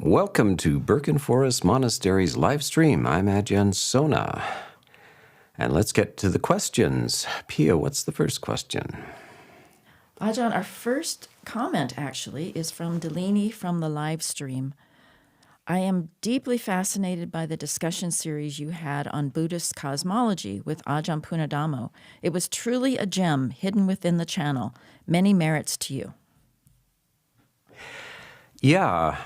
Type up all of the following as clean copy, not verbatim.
Welcome to Birken Forest Monastery's live stream. I'm Ajahn Sona. And let's get to the questions. Pia, what's the first question? Ajahn, our first comment actually is from Delaney from the live stream. I am deeply fascinated by the discussion series you had on Buddhist cosmology with Ajahn Punadamo. It was truly a gem hidden within the channel. Many merits to you. Yeah,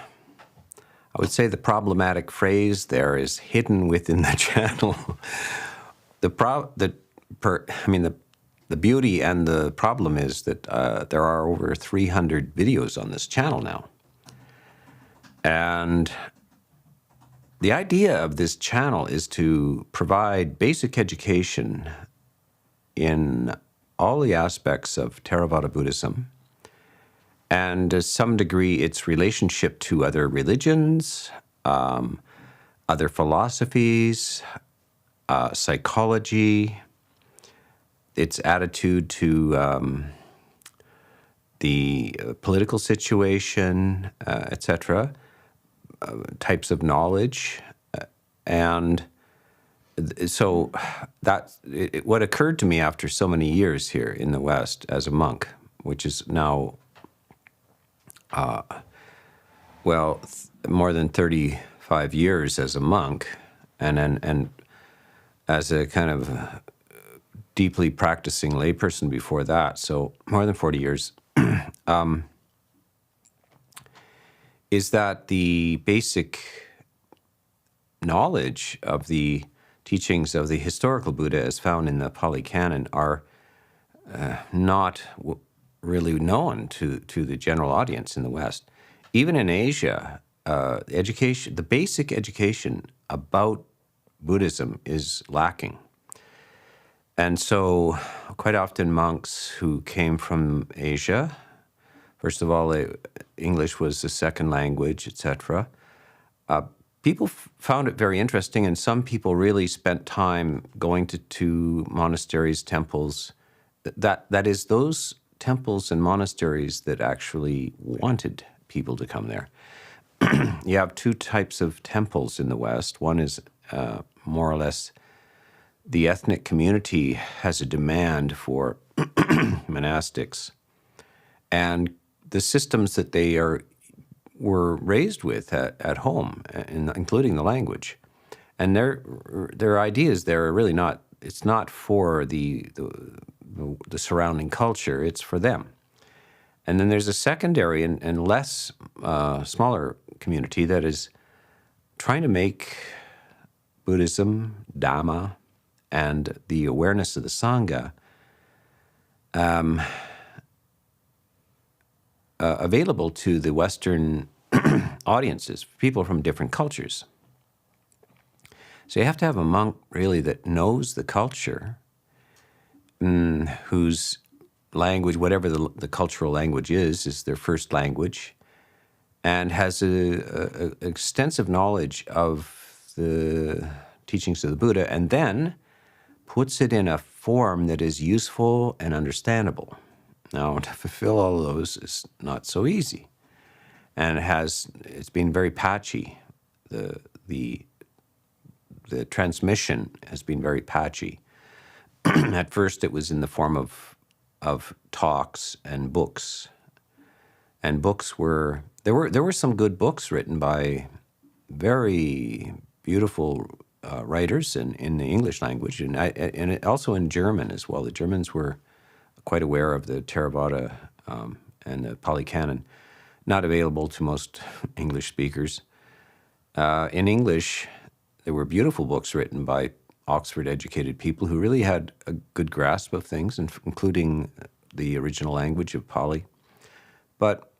I would say the problematic phrase there is hidden within the channel. The beauty and the problem is that there are over 300 videos on this channel now. And the idea of this channel is to provide basic education in all the aspects of Theravada Buddhism, and to some degree its relationship to other religions, other philosophies, psychology, its attitude to the political situation, etc., types of knowledge. And so what occurred to me after so many years here in the West as a monk, which is now more than 35 years as a monk, and as a kind of deeply practicing layperson before that, so more than 40 years, is that the basic knowledge of the teachings of the historical Buddha as found in the Pali Canon are not really known to the general audience in the West. Even in Asia, the basic education about Buddhism is lacking. And so quite often monks who came from Asia, first of all, English was the second language, etc., people found it very interesting, and some people really spent time going to monasteries, temples. That is, those temples and monasteries that actually wanted people to come there. You have two types of temples in the West. One is more or less the ethnic community has a demand for monastics, and the systems that they were raised with at home, including the language. And their ideas there are really not, it's not for the surrounding culture, it's for them. And then there's a secondary and less smaller community that is trying to make Buddhism, Dhamma, and the awareness of the Sangha available to the Western audiences, people from different cultures. So you have to have a monk really that knows the culture, whose language, whatever the cultural language is their first language, and has a extensive knowledge of the teachings of the Buddha, and then puts it in a form that is useful and understandable. Now, to fulfill all of those is not so easy, and it's been very patchy. The transmission has been very patchy. At first, it was in the form of talks and books, and there were some good books written by very beautiful writers in the English language, and also in German as well. The Germans were quite aware of the Theravada and the Pali Canon, not available to most English speakers. In English, there were beautiful books written by Oxford-educated people who really had a good grasp of things, including the original language of Pali. But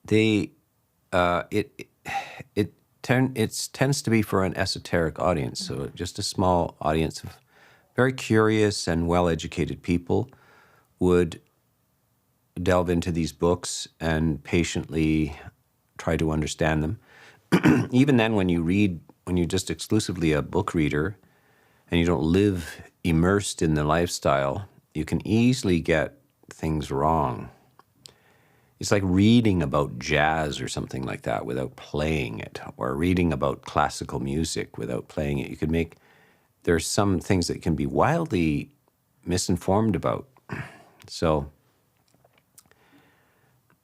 it tends to be for an esoteric audience, so just a small audience of very curious and well-educated people would delve into these books and patiently try to understand them. Even then, when you're just exclusively a book reader and you don't live immersed in the lifestyle, you can easily get things wrong. it's like reading about jazz or something like that without playing it, or reading about classical music without playing it. There's some things that can be wildly misinformed about. So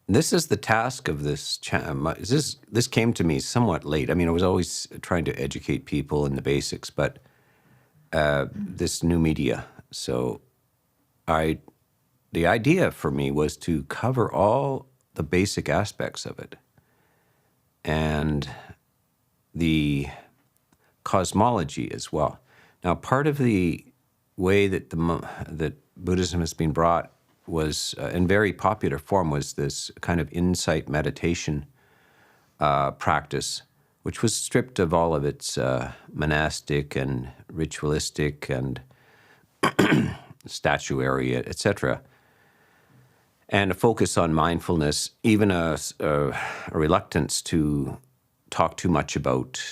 this is the task of this. This came to me somewhat late. I mean, I was always trying to educate people in the basics, but this new media. So the idea for me was to cover all the basic aspects of it, and the cosmology as well. Now, part of the way that that Buddhism has been brought was, in very popular form, was this kind of insight meditation practice, which was stripped of all of its monastic and ritualistic and statuary, etc., and a focus on mindfulness, even a reluctance to talk too much about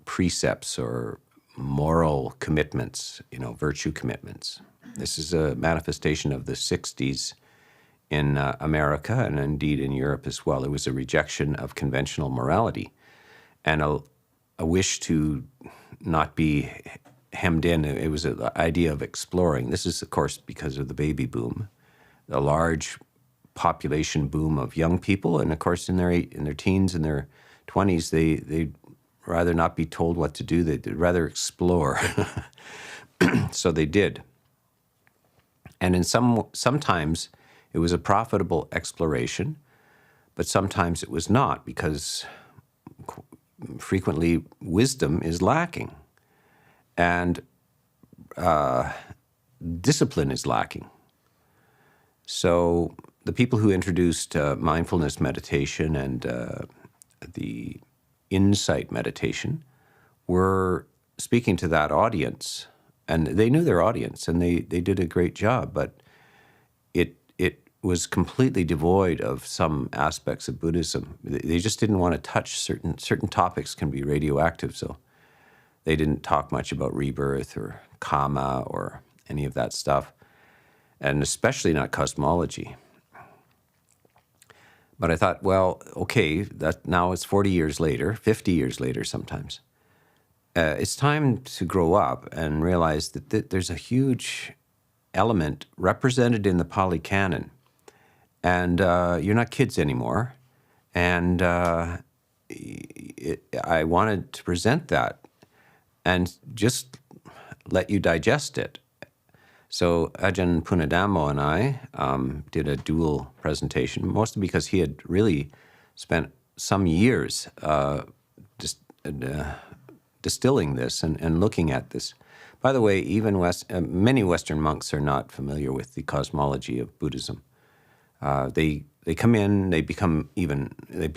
precepts or moral commitments, virtue commitments. This is a manifestation of the 60s in America and indeed in Europe as well. It was a rejection of conventional morality and a wish to not be hemmed in. It was an idea of exploring. This is, of course, because of the baby boom, the large population boom of young people, and of course in their teens and their 20s, they'd rather not be told what to do. They'd rather explore. So they did. And sometimes it was a profitable exploration, but sometimes it was not, because frequently wisdom is lacking and discipline is lacking. So the people who introduced mindfulness meditation and the insight meditation were speaking to that audience, and they knew their audience, and they did a great job, but it was completely devoid of some aspects of Buddhism. They just didn't want to touch certain topics can be radioactive, so they didn't talk much about rebirth or karma or any of that stuff, and especially not cosmology. But I thought, well, okay, that now it's 40 years later, 50 years later sometimes. It's time to grow up and realize that there's a huge element represented in the Pali Canon. And you're not kids anymore. And I wanted to present that and just let you digest it. So Ajahn Punadhammo and I did a dual presentation, mostly because he had really spent some years distilling this and looking at this. By the way, even many Western monks are not familiar with the cosmology of Buddhism. They come in, they become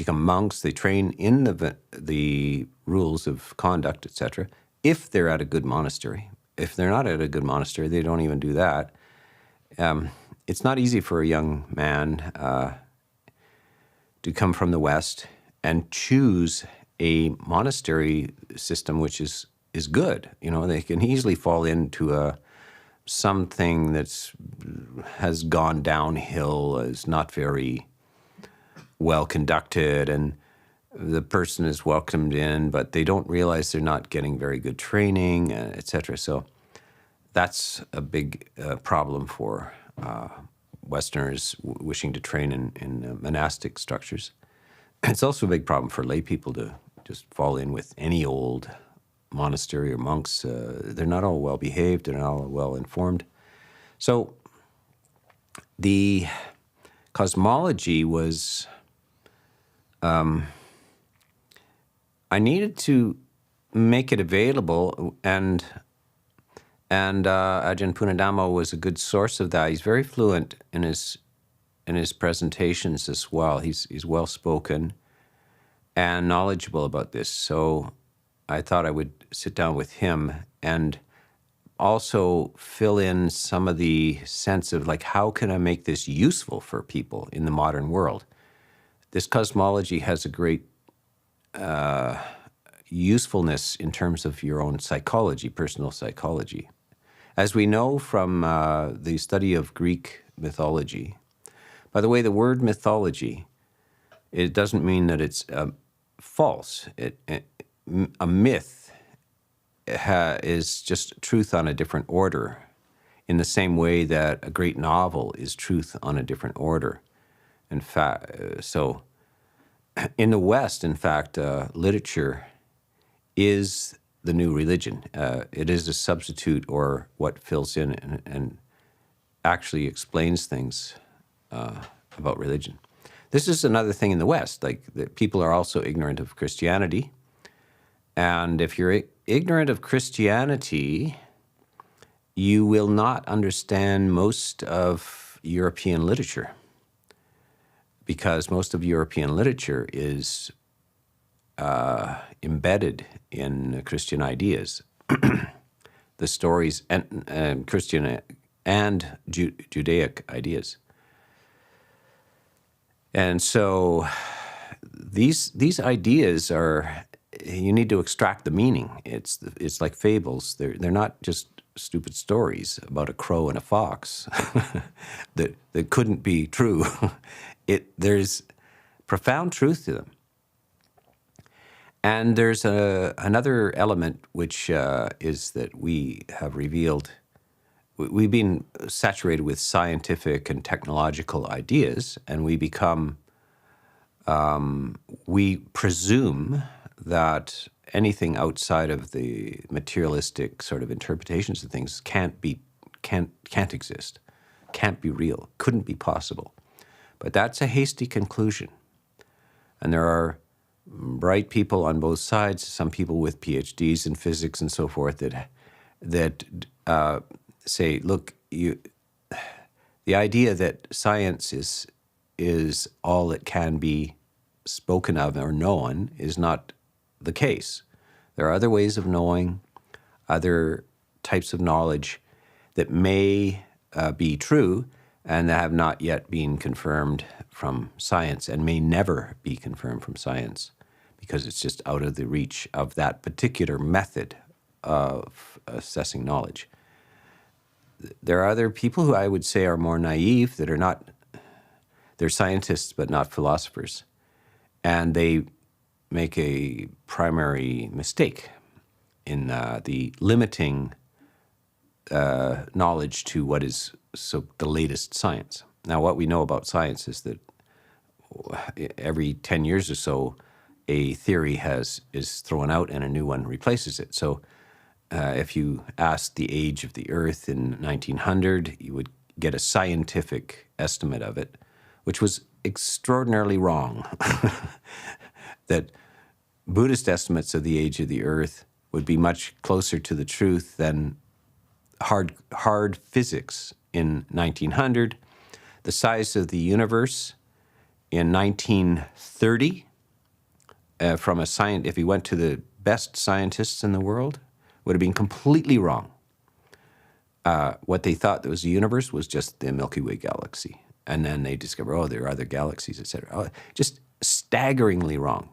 monks, they train in the rules of conduct, etc., if they're at a good monastery. If they're not at a good monastery, they don't even do that. It's not easy for a young man to come from the West and choose a monastery system which is good. They can easily fall into something has gone downhill, is not very well conducted, and the person is welcomed in, but they don't realize they're not getting very good training, etc. So that's a big problem for Westerners wishing to train in monastic structures. It's also a big problem for lay people to just fall in with any old monastery or monks. They're not all well behaved, they're not all well informed. So the cosmology was, I needed to make it available, and Ajahn Punadhammo was a good source of that. He's very fluent in his presentations as well. He's well spoken and knowledgeable about this. So I thought I would sit down with him and also fill in some of the sense of, like, how can I make this useful for people in the modern world? This cosmology has a great usefulness in terms of your own psychology, personal psychology. As we know from the study of Greek mythology, By the way, the word mythology, it doesn't mean that it's false. A myth is just truth on a different order, in the same way that a great novel is truth on a different order. In fact, so in the West, in fact, literature is the new religion. It is a substitute, or what fills in and actually explains things about religion. This is another thing in the West, like that people are also ignorant of Christianity. And if you're ignorant of Christianity, you will not understand most of European literature, because most of European literature is embedded in Christian ideas. The stories and Christian and Judaic ideas. And so these ideas are, you need to extract the meaning. It's like fables. They're not just stupid stories about a crow and a fox that couldn't be true. There's profound truth to them. And there's another element, which is that we have revealed. We've been saturated with scientific and technological ideas, and we presume that anything outside of the materialistic sort of interpretations of things can't exist, can't be real, couldn't be possible. But that's a hasty conclusion. And there are bright people on both sides, some people with PhDs in physics and so forth, that say, look, the idea that science is all that can be spoken of or known is not the case. There are other ways of knowing, other types of knowledge that may be true and that have not yet been confirmed from science, and may never be confirmed from science, because it's just out of the reach of that particular method of assessing knowledge. There are other people who I would say are more naive, that are not, they're scientists but not philosophers. And they make a primary mistake in the limiting knowledge to what is the latest science. Now, what we know about science is that every 10 years or so, a theory is thrown out and a new one replaces it. So if you asked the age of the Earth in 1900, you would get a scientific estimate of it, which was extraordinarily wrong. That Buddhist estimates of the age of the Earth would be much closer to the truth than hard physics in 1900. The size of the universe in 1930, if you went to the best scientists in the world, would have been completely wrong. What they thought that was the universe was just the Milky Way galaxy. And then they discover, there are other galaxies, etc. Just staggeringly wrong.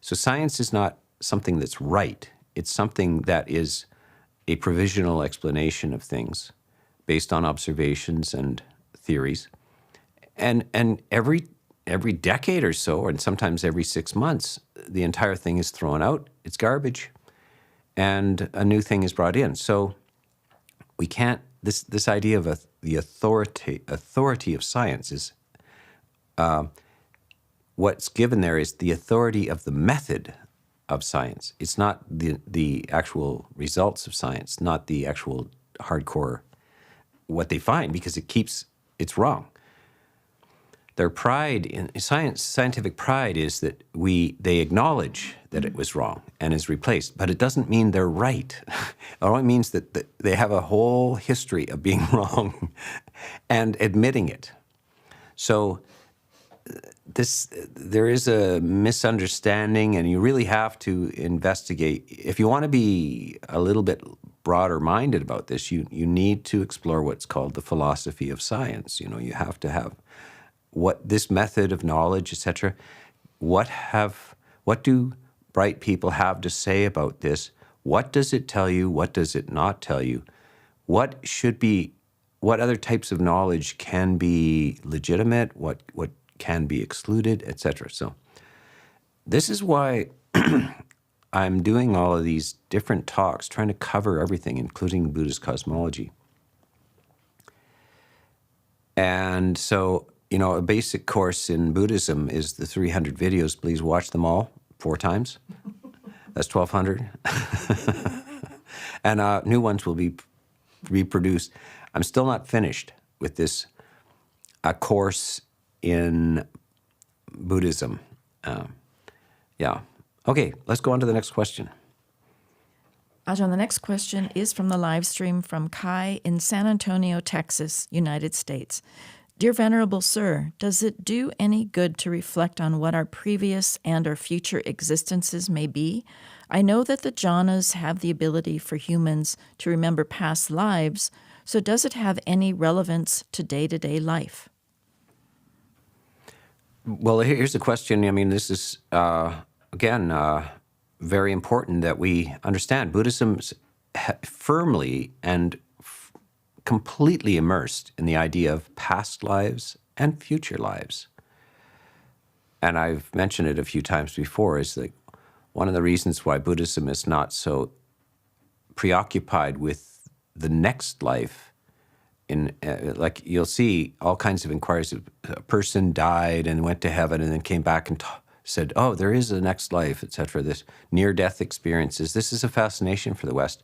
So science is not something that's right. It's something that is a provisional explanation of things based on observations and theories. And every decade or so, and sometimes every 6 months, the entire thing is thrown out. It's garbage. And a new thing is brought in. So we can't, this idea of the authority of science is, what's given there is the authority of the method of science. It's not the actual results of science, not the actual hardcore, what they find, because it's wrong. Their pride in scientific pride is that they acknowledge that it was wrong and is replaced, but it doesn't mean they're right. It only means that they have a whole history of being wrong and admitting it. So there is a misunderstanding, and you really have to investigate. If you want to be a little bit broader minded about this, you need to explore what's called the philosophy of science. You have to have what this method of knowledge, etc. What do bright people have to say about this? What does it tell you? What does it not tell you? What should be what other types of knowledge can be legitimate, what can be excluded, etc. So this is why I'm doing all of these different talks, trying to cover everything, including Buddhist cosmology. And so, a basic course in Buddhism is the 300 videos. Please watch them all 4 times. That's 1,200. And new ones will be reproduced. I'm still not finished with this course in Buddhism. Yeah. Okay, let's go on to the next question. Ajahn, the next question is from the live stream from Kai in San Antonio, Texas, United States. Dear Venerable Sir, does it do any good to reflect on what our previous and or future existences may be? I know that the jhanas have the ability for humans to remember past lives, so does it have any relevance to day-to-day life? Well, here's the question. I mean, this is, again, very important that we understand. Buddhism's firmly and completely immersed in the idea of past lives and future lives. And I've mentioned it a few times before, is that one of the reasons why Buddhism is not so preoccupied with the next life, like you'll see all kinds of inquiries. A person died and went to heaven and then came back and said, oh, there is a next life, etc. This near-death experiences. This is a fascination for the West.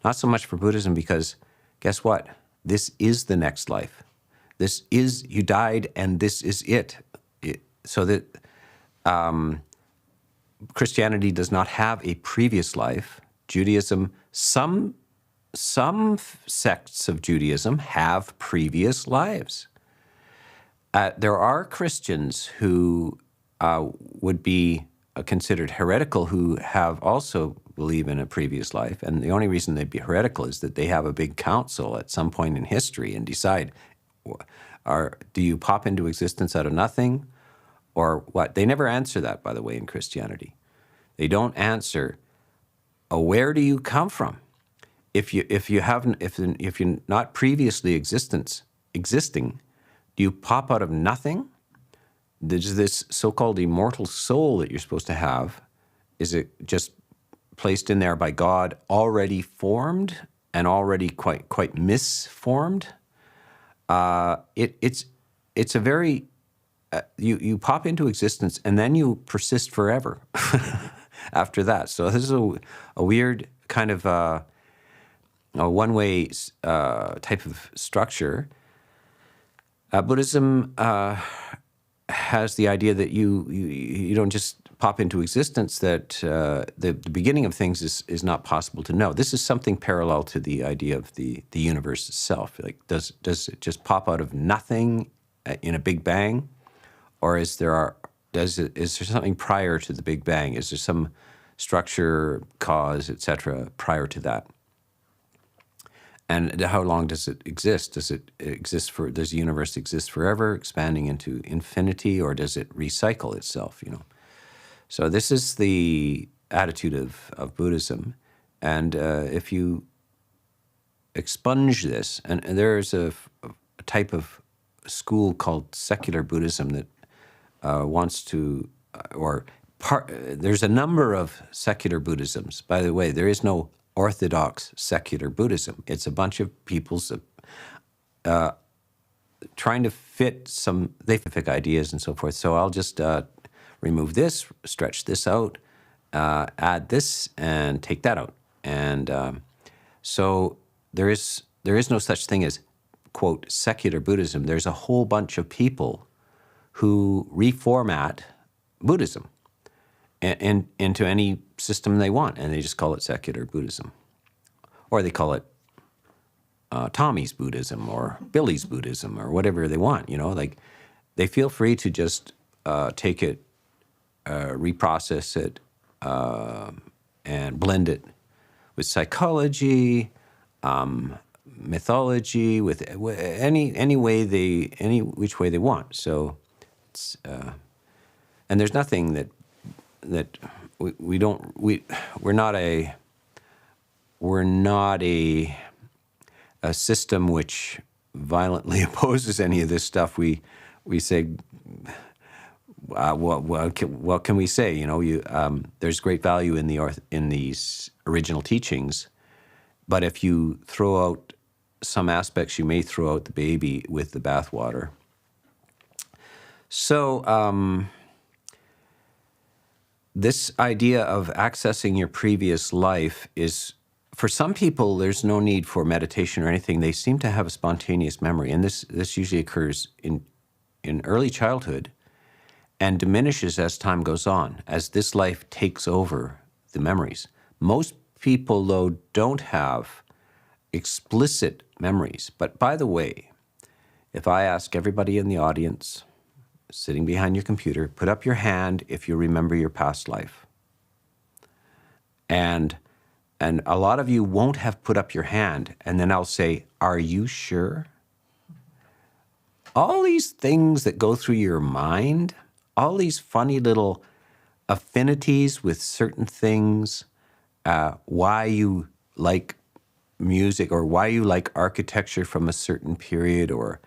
Not so much for Buddhism, because guess what? This is the next life. This is, you died and this is it. So that Christianity does not have a previous life. Judaism, some sects of Judaism have previous lives. There are Christians who would be considered heretical who have also believe in a previous life. And the only reason they'd be heretical is that they have a big council at some point in history and decide, do you pop into existence out of nothing or what? They never answer that, by the way, in Christianity. They don't answer, where do you come from? If you're not previously existing, do you pop out of nothing? There's this so-called immortal soul that you're supposed to have. Is it just placed in there by God, already formed and already quite misformed? It's a very you pop into existence and then you persist forever after that. So this is a weird kind of a one-way type of structure. Buddhism has the idea that you don't just pop into existence, that the beginning of things is not possible to know. This is something parallel to the idea of the universe itself. Like, does it just pop out of nothing in a big bang, or is there something prior to the Big Bang? Is there some structure, cause, etc. prior to that? And how long does it exist? Does the universe exist forever, expanding into infinity, or does it recycle itself? So this is the attitude of Buddhism, and if you expunge this, and there's a type of school called secular Buddhism that wants to, there's a number of secular Buddhisms. By the way, there is no orthodox secular Buddhism. It's a bunch of people's trying to fit some specific ideas and so forth. So I'll just remove this, stretch this out, add this, and take that out. And so there is no such thing as, quote, secular Buddhism. There's a whole bunch of people who reformat Buddhism into any system they want, and they just call it secular Buddhism. Or they call it Tommy's Buddhism or Billy's Buddhism or whatever they want, like they feel free to just take it, reprocess it, and blend it with psychology, mythology, with any which way they want. So it's and there's nothing that we're not a system which violently opposes any of this stuff, we say, what can we say? There's great value in these original teachings, but if you throw out some aspects, you may throw out the baby with the bathwater. So this idea of accessing your previous life is, for some people, there's no need for meditation or anything. They seem to have a spontaneous memory, and this usually occurs in early childhood and diminishes as time goes on, as this life takes over the memories. Most people, though, don't have explicit memories. But by the way, if I ask everybody in the audience, sitting behind your computer, put up your hand if you remember your past life. And a lot of you won't have put up your hand, and then I'll say, are you sure? All these things that go through your mind, all these funny little affinities with certain things, why you like music, or why you like architecture from a certain period, or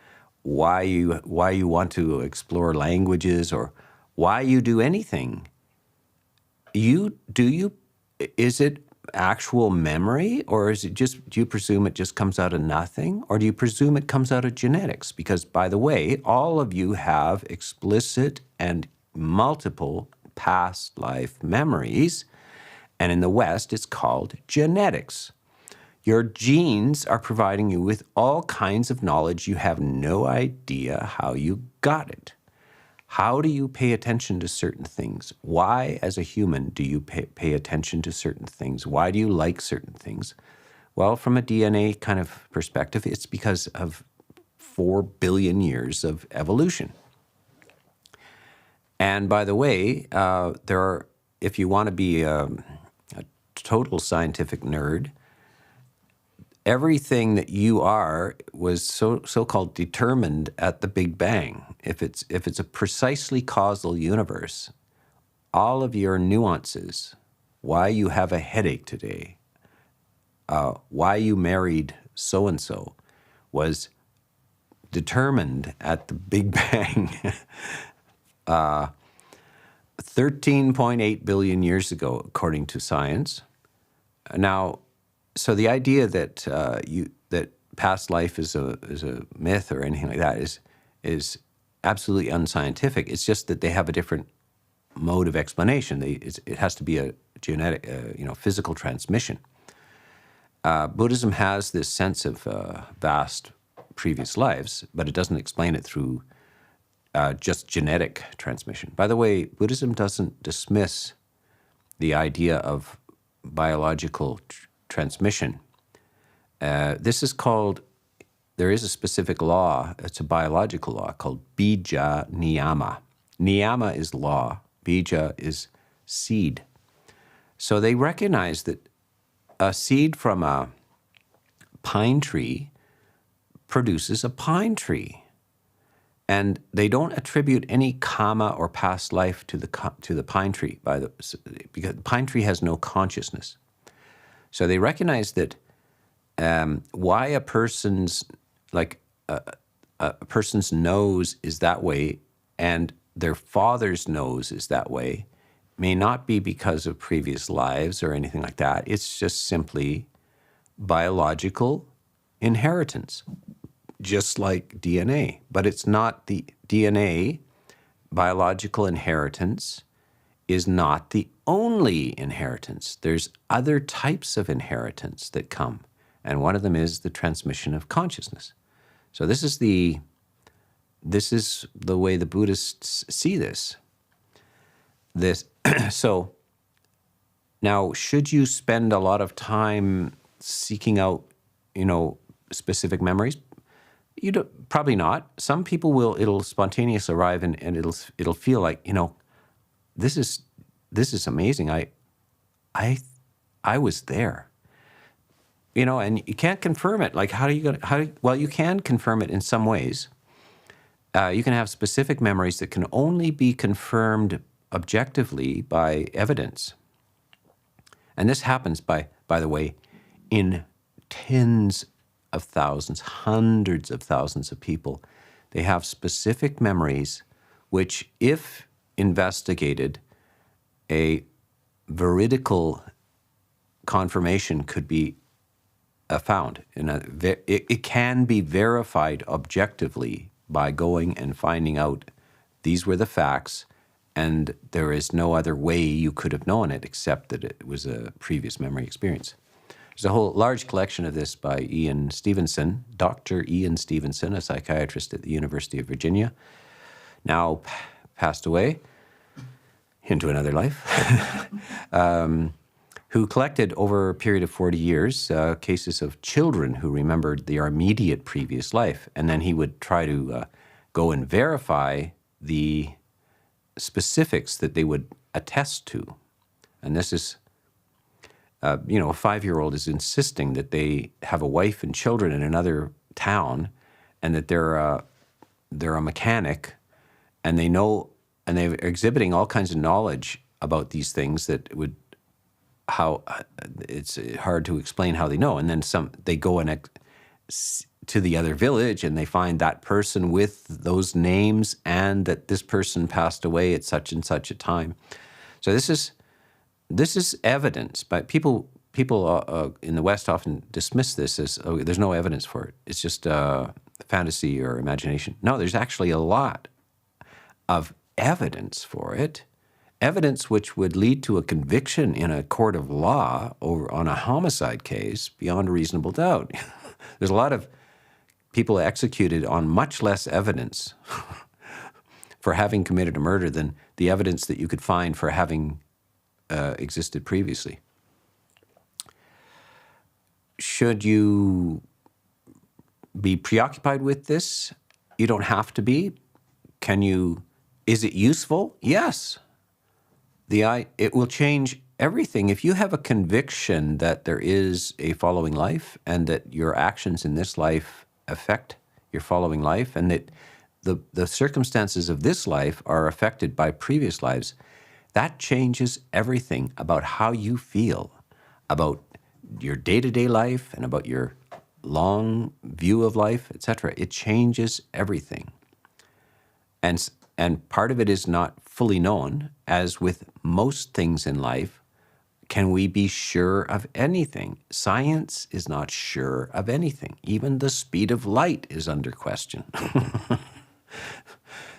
why you want to explore languages, or why you do anything. Is it actual memory, or is it just, do you presume it just comes out of nothing, or do you presume it comes out of genetics? Because, by the way, all of you have explicit and multiple past life memories, and in the West, it's called genetics. Your genes are providing you with all kinds of knowledge. You have no idea how you got it. How do you pay attention to certain things? Why, as a human, do you pay attention to certain things? Why do you like certain things? Well, from a DNA kind of perspective, it's because of 4 billion years of evolution. And by the way, if you want to be a total scientific nerd, everything that you are was so-called determined at the Big Bang. If it's a precisely causal universe, all of your nuances, why you have a headache today, why you married so-and-so, was determined at the Big Bang 13.8 billion years ago, according to science. Now, so the idea that that past life is a myth or anything like that is absolutely unscientific. It's just that they have a different mode of explanation. It has to be a genetic, physical transmission. Buddhism has this sense of vast previous lives, but it doesn't explain it through just genetic transmission. By the way, Buddhism doesn't dismiss the idea of biological transmission. This is called, there is a specific law, it's a biological law called bija niyama. Niyama is law, bija is seed. So they recognize that a seed from a pine tree produces a pine tree. And they don't attribute any karma or past life to the pine tree, because the pine tree has no consciousness. So they recognize that why a person's nose is that way and their father's nose is that way may not be because of previous lives or anything like that. It's just simply biological inheritance, just like DNA. But it's not the DNA, biological inheritance, is not the only inheritance. There's other types of inheritance that come, and one of them is the transmission of consciousness. So this is the way the Buddhists see this. So now, should you spend a lot of time seeking out, specific memories? Probably not. Some people will. It'll spontaneously arrive, and it'll feel like, this is amazing. I was there. And you can't confirm it. Like, well, you can confirm it in some ways. You can have specific memories that can only be confirmed objectively by evidence. And this happens, by the way, in tens of thousands, hundreds of thousands of people. They have specific memories which, if investigated, a veridical confirmation could be found. It can be verified objectively by going and finding out these were the facts, and there is no other way you could have known it except that it was a previous memory experience. There's a whole large collection of this by Ian Stevenson, Dr. Ian Stevenson, a psychiatrist at the University of Virginia, now passed away into another life, who collected over a period of 40 years cases of children who remembered their immediate previous life. And then he would try to go and verify the specifics that they would attest to. And this is, a 5-year-old is insisting that they have a wife and children in another town and that they're a mechanic, and they know, and they're exhibiting all kinds of knowledge about these things that would, how it's hard to explain how they know. And then they go to the other village and they find that person with those names and that this person passed away at such and such a time. So this is evidence, but people in the West often dismiss this as, oh, there's no evidence for it. It's just fantasy or imagination. No, there's actually a lot of evidence for it. Evidence which would lead to a conviction in a court of law on a homicide case beyond a reasonable doubt. There's a lot of people executed on much less evidence for having committed a murder than the evidence that you could find for having existed previously. Should you be preoccupied with this? You don't have to be. Is it useful? Yes. It will change everything. If you have a conviction that there is a following life and that your actions in this life affect your following life, and that the circumstances of this life are affected by previous lives, that changes everything about how you feel about your day-to-day life and about your long view of life, etc. It changes everything. And part of it is not fully known. As with most things in life, can we be sure of anything? Science is not sure of anything. Even the speed of light is under question.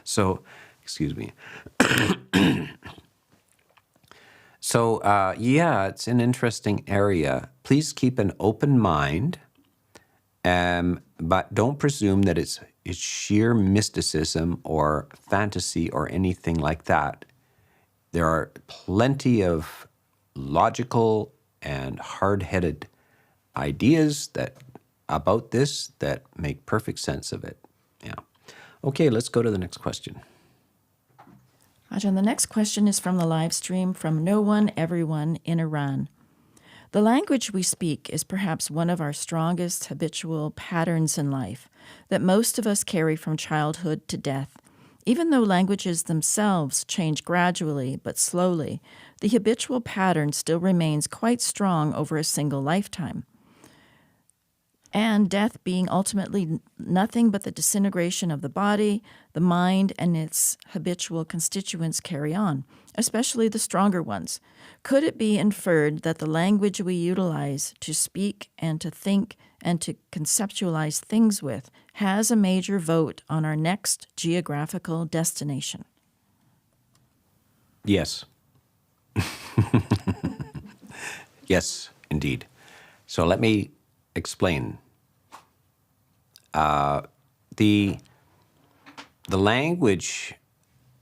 So, excuse me. So, it's an interesting area. Please keep an open mind, but don't presume that it's sheer mysticism or fantasy or anything like that. There are plenty of logical and hard-headed ideas about this that make perfect sense of it. Yeah. Okay, let's go to the next question. Ajahn, the next question is from the live stream from No One Everyone in Iran. The language we speak is perhaps one of our strongest habitual patterns in life that most of us carry from childhood to death. Even though languages themselves change gradually but slowly, the habitual pattern still remains quite strong over a single lifetime. And death being ultimately nothing but the disintegration of the body, the mind and its habitual constituents carry on, especially the stronger ones. Could it be inferred that the language we utilize to speak and to think and to conceptualize things with has a major vote on our next geographical destination? Yes. Yes, indeed. So let me explain. The language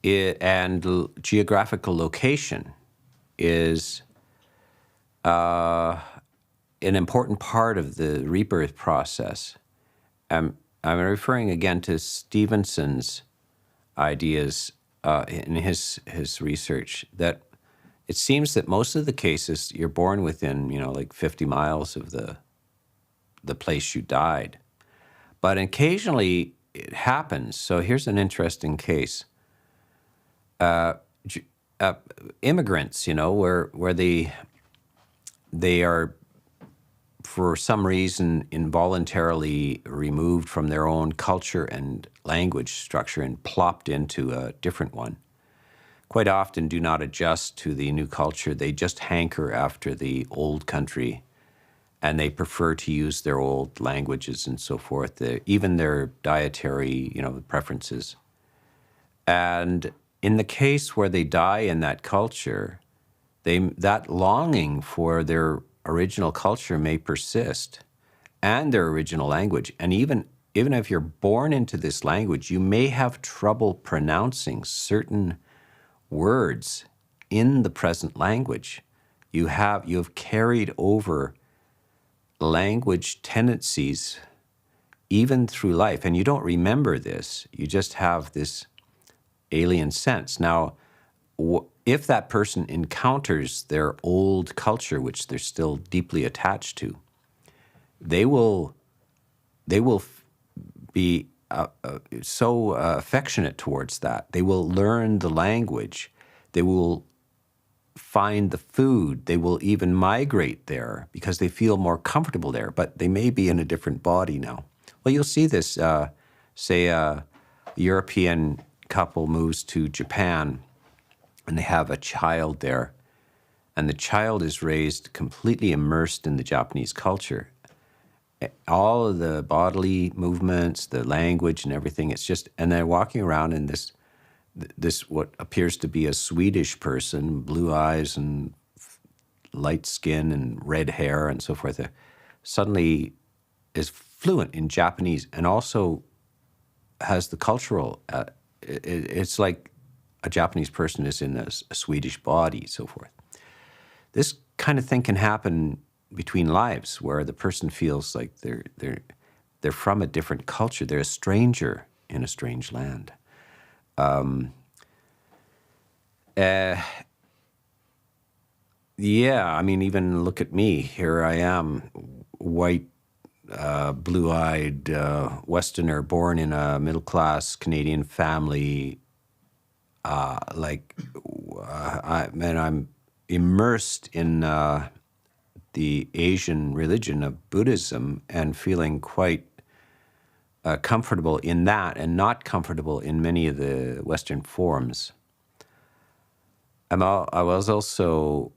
and geographical location is an important part of the rebirth process. I'm referring again to Stevenson's ideas in his research, that it seems that most of the cases you're born within, like 50 miles of the place you died. But occasionally it happens. So here's an interesting case. Immigrants, where they are for some reason, involuntarily removed from their own culture and language structure and plopped into a different one, quite often do not adjust to the new culture. They just hanker after the old country, and they prefer to use their old languages and so forth, even their dietary, preferences. And in the case where they die in that culture, that longing for their original culture may persist, and their original language. And even if you're born into this language, you may have trouble pronouncing certain words in the present language. You have carried over language tendencies even through life, and you don't remember this. You just have this alien sense. Now, if that person encounters their old culture, which they're still deeply attached to, they will be so affectionate towards that. They will learn the language. They will find the food. They will even migrate there because they feel more comfortable there, but they may be in a different body now. Well, you'll see this, say a European couple moves to Japan and they have a child there, and the child is raised completely immersed in the Japanese culture. All of the bodily movements, the language and everything, it's just, and they're walking around in this what appears to be a Swedish person, blue eyes and light skin and red hair and so forth, suddenly is fluent in Japanese and also has the cultural, it's like a Japanese person is in a Swedish body, so forth. This kind of thing can happen between lives where the person feels like they're from a different culture. They're a stranger in a strange land. Yeah, I mean, even look at me. Here I am, white, blue-eyed Westerner, born in a middle-class Canadian family. I'm immersed in the Asian religion of Buddhism and feeling quite comfortable in that and not comfortable in many of the Western forms. I was also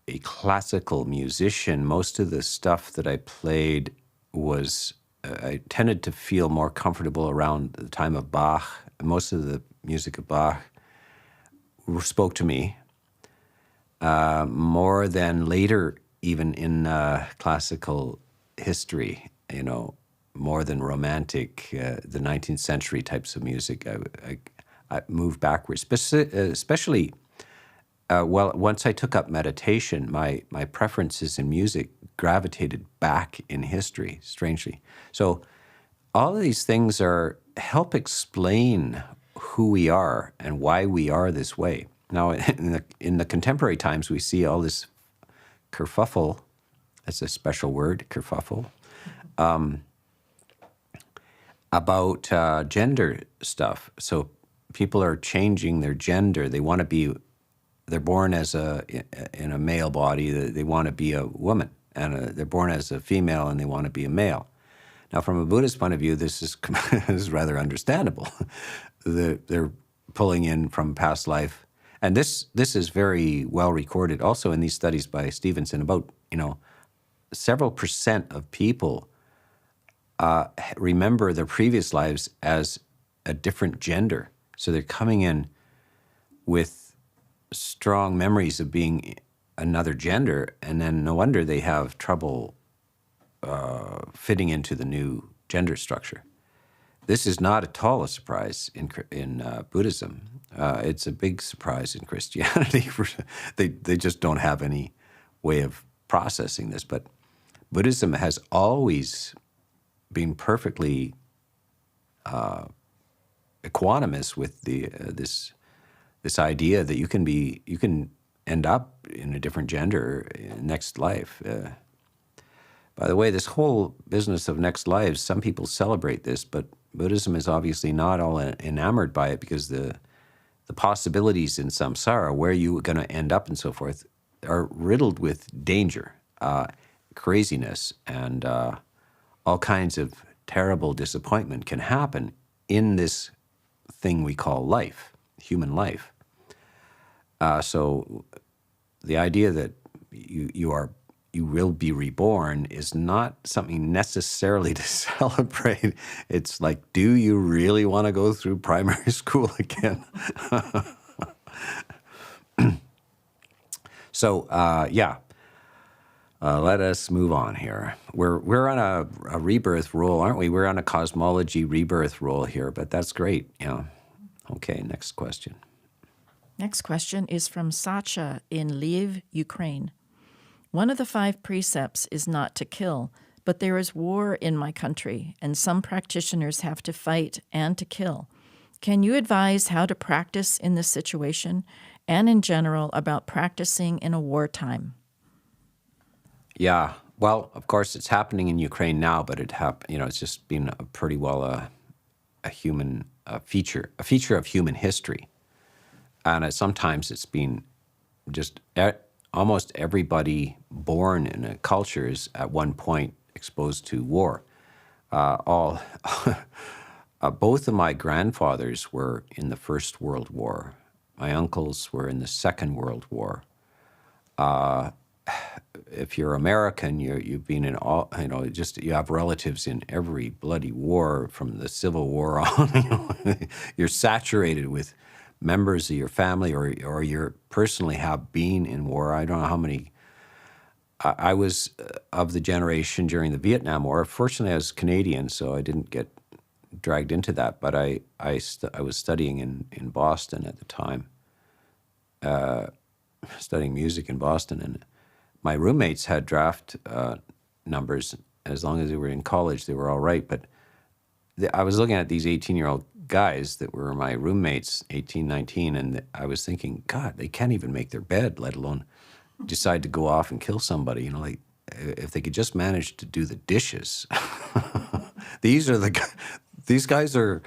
a classical musician. Most of the stuff that I played was, I tended to feel more comfortable around the time of Bach. Most of the music of Bach spoke to me more than later, even in classical history, more than romantic, the 19th century types of music. I moved backwards, especially once I took up meditation, my preferences in music gravitated back in history, strangely. So all of these things help explain who we are and why we are this way. Now, in the contemporary times, we see all this kerfuffle, that's a special word, kerfuffle, about gender stuff. So people are changing their gender. They want to be, they're born in a male body, they want to be a woman, and they're born as a female and they want to be a male. Now, from a Buddhist point of view, this is rather understandable. They're pulling in from past life. And this is very well recorded also in these studies by Stevenson. About, several percent of people remember their previous lives as a different gender. So they're coming in with strong memories of being another gender, and then no wonder they have trouble fitting into the new gender structure. This is not at all a surprise in Buddhism. It's a big surprise in Christianity. They just don't have any way of processing this. But Buddhism has always been perfectly equanimous with this idea that you can end up in a different gender in next life. By the way, this whole business of next lives, some people celebrate this, but Buddhism is obviously not all enamored by it, because the possibilities in samsara, where you're going to end up and so forth, are riddled with danger. craziness and all kinds of terrible disappointment can happen in this thing we call life, human life. So the idea that you will be reborn is not something necessarily to celebrate. It's like, do you really want to go through primary school again? So let us move on here. We're on a rebirth roll, aren't we? We're on a cosmology rebirth roll here, but that's great. Yeah. Okay, next question. Next question is from Sacha in Lviv, Ukraine. One of the 5 precepts is not to kill, but there is war in my country, and some practitioners have to fight and to kill. Can you advise how to practice in this situation and in general about practicing in a wartime? Yeah, well, of course, it's happening in Ukraine now, but it's just been a pretty well a human feature of human history, and sometimes it's been just almost everybody born in a culture is at one point exposed to war. Both of my grandfathers were in the First World War. My uncles were in the Second World War. If you're American, you've been in all, you have relatives in every bloody war from the Civil War on. You're saturated with members of your family, or you personally have been in war. I don't know how many. I was of the generation during the Vietnam War. Fortunately, I was Canadian, so I didn't get dragged into that. But I was studying in Boston at the time, studying music in Boston, and my roommates had draft numbers. As long as they were in college, they were all right. But I was looking at these 18-year-old guys that were my roommates, 18, 19, and I was thinking, God, they can't even make their bed, let alone decide to go off and kill somebody. Like if they could just manage to do the dishes. These guys are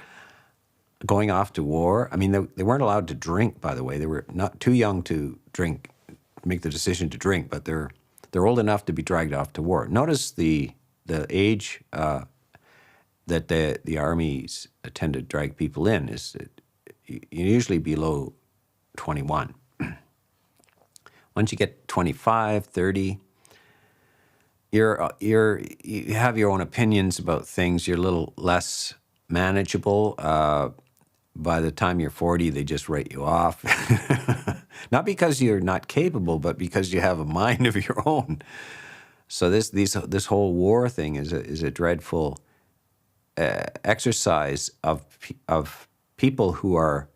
going off to war. I mean, they weren't allowed to drink, by the way. They were not too young to drink, make the decision to drink, but they're old enough to be dragged off to war. Notice the age that the armies tend to drag people in is usually below 21. Once you get 25, 30, you have your own opinions about things. You're a little less manageable. By the time you're 40, they just write you off. Not because you're not capable, but because you have a mind of your own. So this whole war thing is a dreadful exercise of people who are.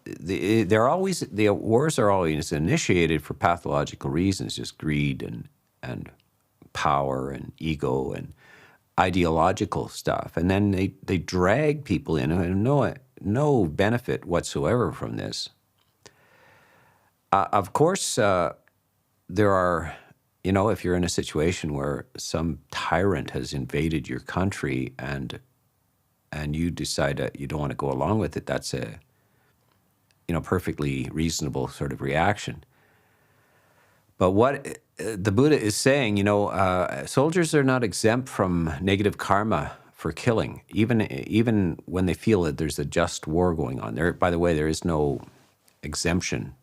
The wars are always initiated for pathological reasons, just greed and power and ego and ideological stuff, and then they drag people in who have no benefit whatsoever from this. Of course, there are, if you're in a situation where some tyrant has invaded your country and you decide that you don't want to go along with it, that's a perfectly reasonable sort of reaction. But what the Buddha is saying, soldiers are not exempt from negative karma for killing, even when they feel that there's a just war going on. By the way, there is no exemption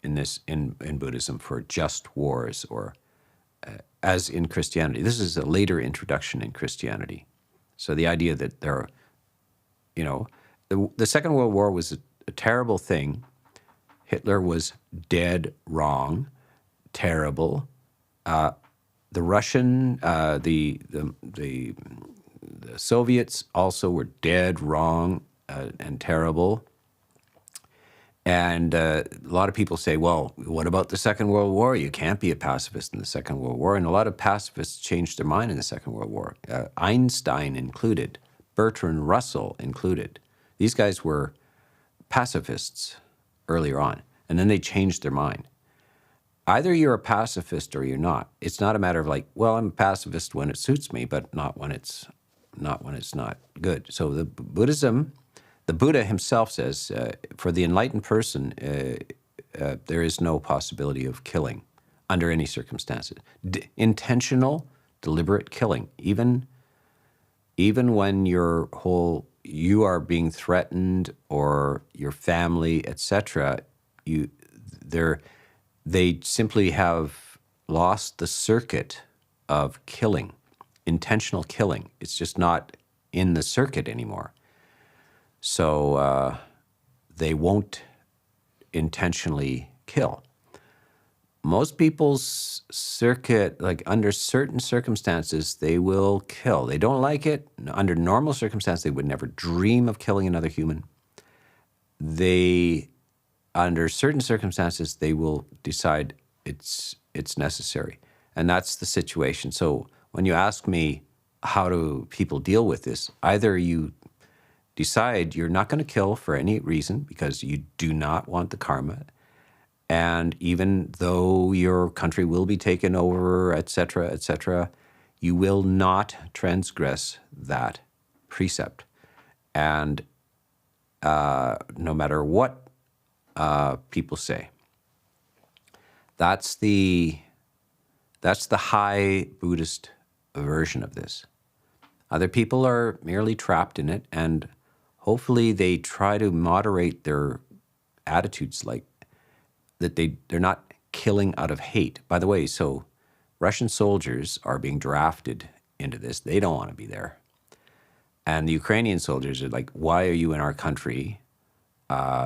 in Buddhism for just wars, or as in Christianity. This is a later introduction in Christianity. So the idea that there are, the Second World War was a terrible thing. Hitler was dead wrong, terrible. The Russian, the Soviets also were dead wrong and terrible. And a lot of people say, well, what about the Second World War? You can't be a pacifist in the Second World War. And a lot of pacifists changed their mind in the Second World War, Einstein included, Bertrand Russell included. These guys were pacifists earlier on, and then they changed their mind. Either you're a pacifist or you're not. It's not a matter of like, well, I'm a pacifist when it suits me, but not when it's not good. So the Buddha himself says, for the enlightened person, there is no possibility of killing under any circumstances. Intentional, deliberate killing, even when you are being threatened or your family, etc. They simply have lost the circuit of killing, intentional killing. It's just not in the circuit anymore. So they won't intentionally kill. Most people's circuit, like under certain circumstances, they will kill. They don't like it. Under normal circumstances, they would never dream of killing another human. Under certain circumstances, they will decide it's necessary. And that's the situation. So when you ask me, how do people deal with this? Either you decide you're not going to kill for any reason because you do not want the karma, and even though your country will be taken over, etc., you will not transgress that precept. And no matter what people say, that's the high Buddhist version of this. Other people are merely trapped in it, and hopefully they try to moderate their attitudes, like that they're not killing out of hate. By the way, so Russian soldiers are being drafted into this. They don't want to be there. And the Ukrainian soldiers are like, why are you in our country,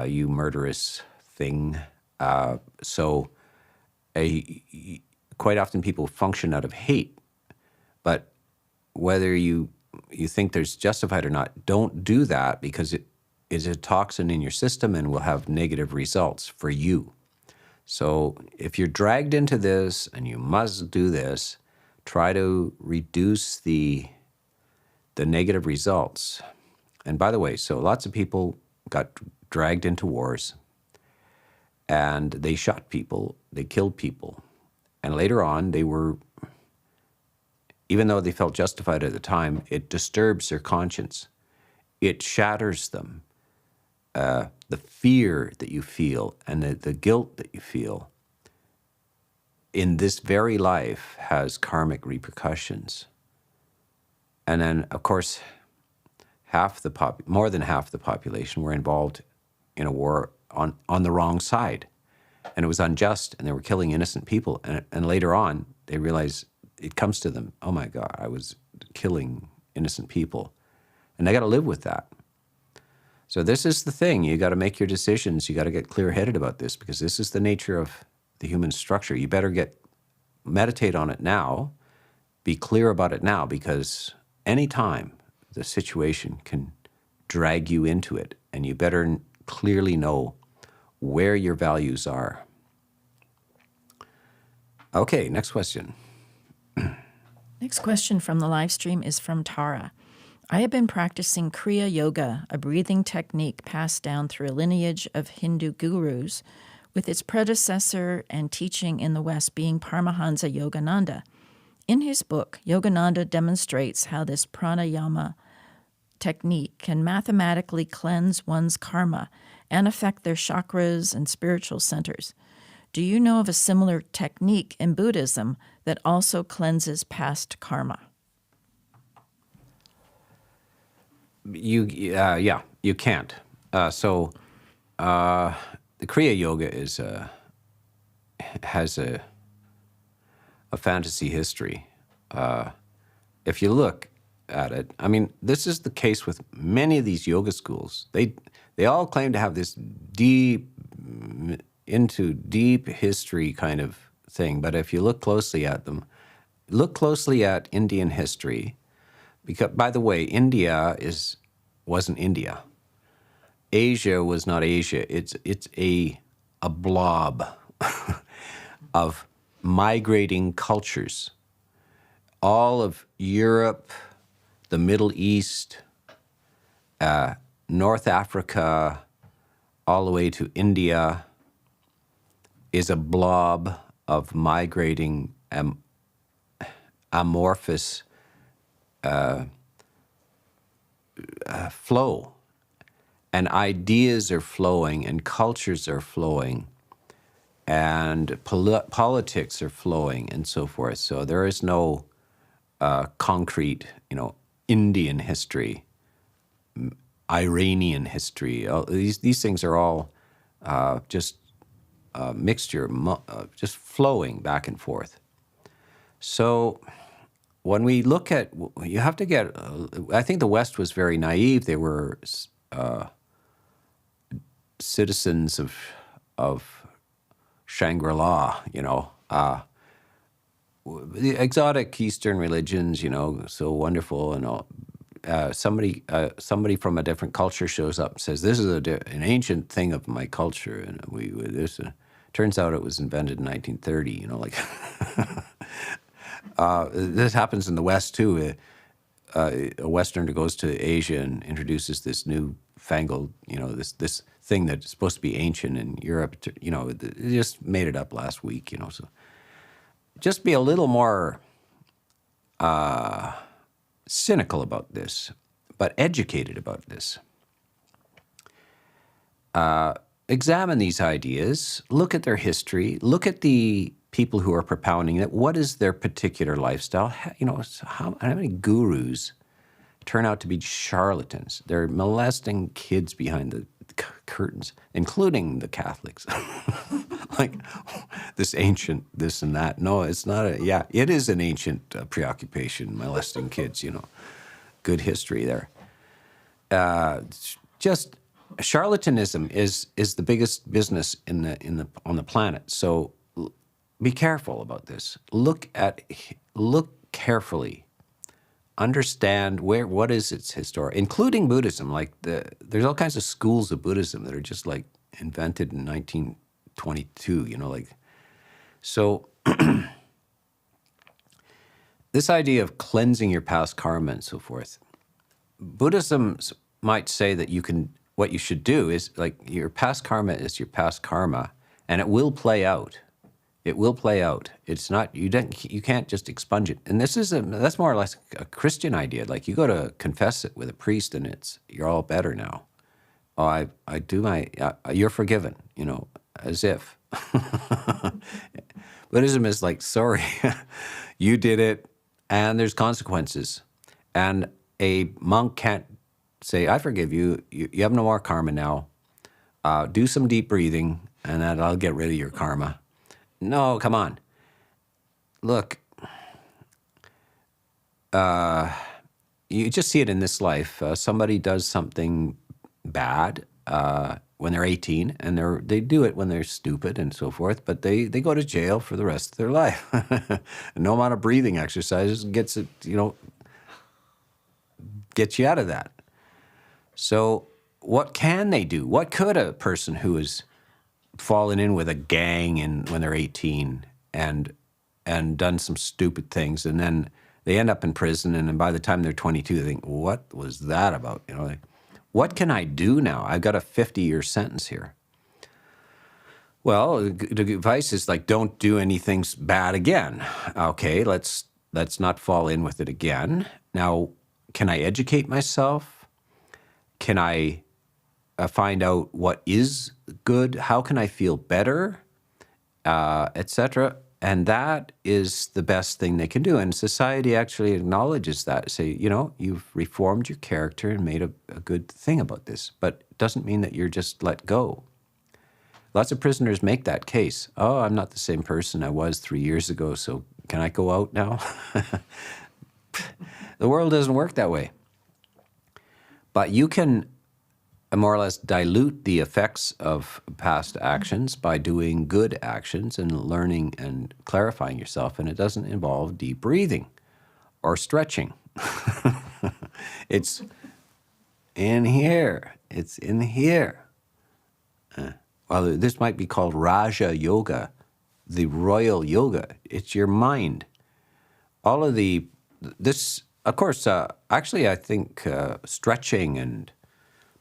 you murderous thing? Quite often people function out of hate. But whether you think there's justified or not, don't do that, because it is a toxin in your system and will have negative results for you. So if you're dragged into this and you must do this, try to reduce the negative results. And by the way, so lots of people got dragged into wars, and they shot people, they killed people. And later on, even though they felt justified at the time, it disturbs their conscience. It shatters them. The fear that you feel and the guilt that you feel in this very life has karmic repercussions. And then, of course, more than half the population were involved in a war on the wrong side. And it was unjust, and they were killing innocent people. And later on, they realize, it comes to them, oh my God, I was killing innocent people. And they got to live with that. So this is the thing. You got to make your decisions. You got to get clear-headed about this, because this is the nature of the human structure. You better meditate on it now, be clear about it now, because any time the situation can drag you into it, and you better clearly know where your values are. Okay, next question. Next question from the live stream is from Tara. I have been practicing Kriya Yoga, a breathing technique passed down through a lineage of Hindu gurus, with its predecessor and teaching in the West being Paramahansa Yogananda. In his book, Yogananda demonstrates how this pranayama technique can mathematically cleanse one's karma and affect their chakras and spiritual centers. Do you know of a similar technique in Buddhism that also cleanses past karma? You can't. The Kriya Yoga has a fantasy history. If you look at it, I mean, this is the case with many of these yoga schools. They all claim to have this deep history kind of thing. But if you look closely at them, look closely at Indian history. Because, by the way, India wasn't India. Asia was not Asia. It's a blob of migrating cultures. All of Europe, the Middle East, North Africa, all the way to India, is a blob of migrating amorphous flow. And ideas are flowing and cultures are flowing. and politics are flowing and so forth. So there is no concrete, Indian history, Iranian history. These things are all just a mixture, just flowing back and forth. So when we look at, you have to get, I think the West was very naive. They were citizens of Shangri-La, the exotic Eastern religions, so wonderful and all. Somebody from a different culture shows up and says, "This is an ancient thing of my culture," and this. Turns out it was invented in 1930. This happens in the West too. A Westerner goes to Asia and introduces this new fangled, this thing that's supposed to be ancient in Europe. They just made it up last week. So just be a little more cynical about this, but educated about this. Examine these ideas, look at their history, look at the people who are propounding it. What is their particular lifestyle? How many gurus turn out to be charlatans? They're molesting kids behind the curtains, including the Catholics. Like this ancient this and that. No, it's not. It is an ancient preoccupation, molesting kids. Good history there. Just charlatanism is the biggest business on the planet. So be careful about this. Look carefully. Understand what is its history, including Buddhism. Like there's all kinds of schools of Buddhism that are just like invented in 1922. So. This idea of cleansing your past karma and so forth, Buddhism might say that what you should do is, like, your past karma is your past karma, and it will play out. It will play out. It's not, you can't just expunge it. And that's more or less a Christian idea. Like, you go to confess it with a priest and you're all better now. Oh, you're forgiven, as if. Buddhism is like, sorry, you did it, and there's consequences. And a monk can't say, I forgive you. You have no more karma now. Do some deep breathing, and that'll get rid of your karma. No, come on. Look, you just see it in this life. Somebody does something bad when they're 18, and they do it when they're stupid and so forth, but they go to jail for the rest of their life. No amount of breathing exercises gets you out of that. So what can they do? What could a person who is fallen in with a gang when they're 18 and done some stupid things, and then they end up in prison, and then by the time they're 22, they think, what was that about? What can I do now? I've got a 50-year sentence here. Well, the advice is like, don't do anything bad again. Okay, let's not fall in with it again. Now, can I educate myself? Can I find out what is good? How can I feel better? Etc. And that is the best thing they can do. And society actually acknowledges that. Say, you've reformed your character and made a good thing about this. But it doesn't mean that you're just let go. Lots of prisoners make that case. Oh, I'm not the same person I was 3 years ago, so can I go out now? The world doesn't work that way. But you can more or less dilute the effects of past actions by doing good actions and learning and clarifying yourself, and it doesn't involve deep breathing or stretching. It's in here. It's in here. Well, this might be called Raja Yoga, the royal yoga. It's your mind. All of this, of course, actually I think stretching and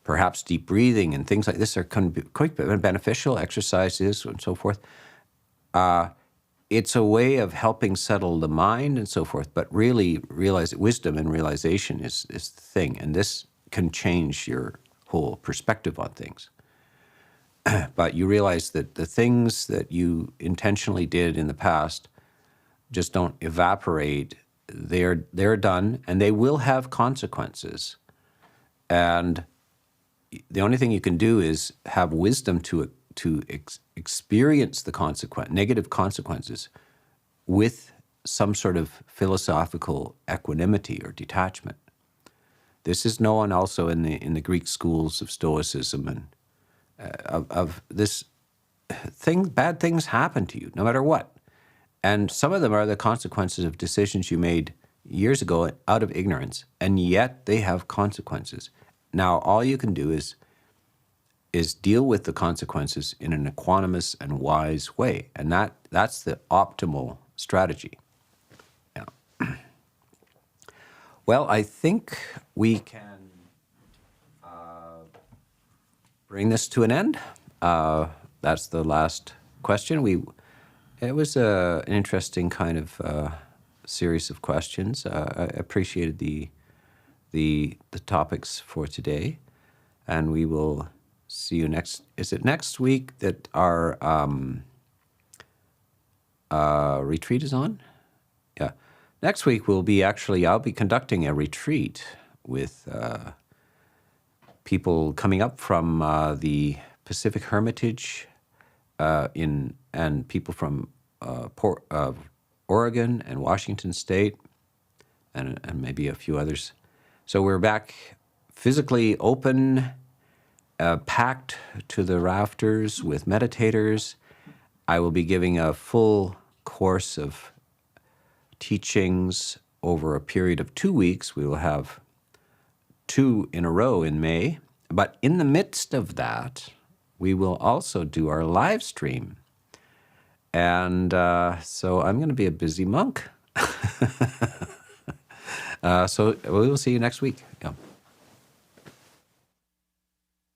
perhaps deep breathing and things like this are quite beneficial exercises and so forth. It's a way of helping settle the mind and so forth, but really realize that wisdom and realization is the thing, and this can change your whole perspective on things. but you realize that the things that you intentionally did in the past just don't evaporate. They're done, and they will have consequences. And the only thing you can do is have wisdom to experience the negative consequences with some sort of philosophical equanimity or detachment. This is known also in the Greek schools of Stoicism, and of this thing. Bad things happen to you no matter what, and some of them are the consequences of decisions you made years ago out of ignorance, and yet they have consequences. Now, all you can do is deal with the consequences in an equanimous and wise way, and that's the optimal strategy. Yeah. Well, I think we can bring this to an end. That's the last question. It was an interesting kind of series of questions. I appreciated the topics for today, and we will see you next. Is it next week that our retreat is on? Yeah. Next week I'll be conducting a retreat with people coming up from the Pacific Hermitage and people from Oregon and Washington State and maybe a few others. So we're back physically open, packed to the rafters with meditators. I will be giving a full course of teachings over a period of 2 weeks. We will have 2 in a row in May. But in the midst of that, we will also do our live stream. And so I'm going to be a busy monk. So we will see you next week.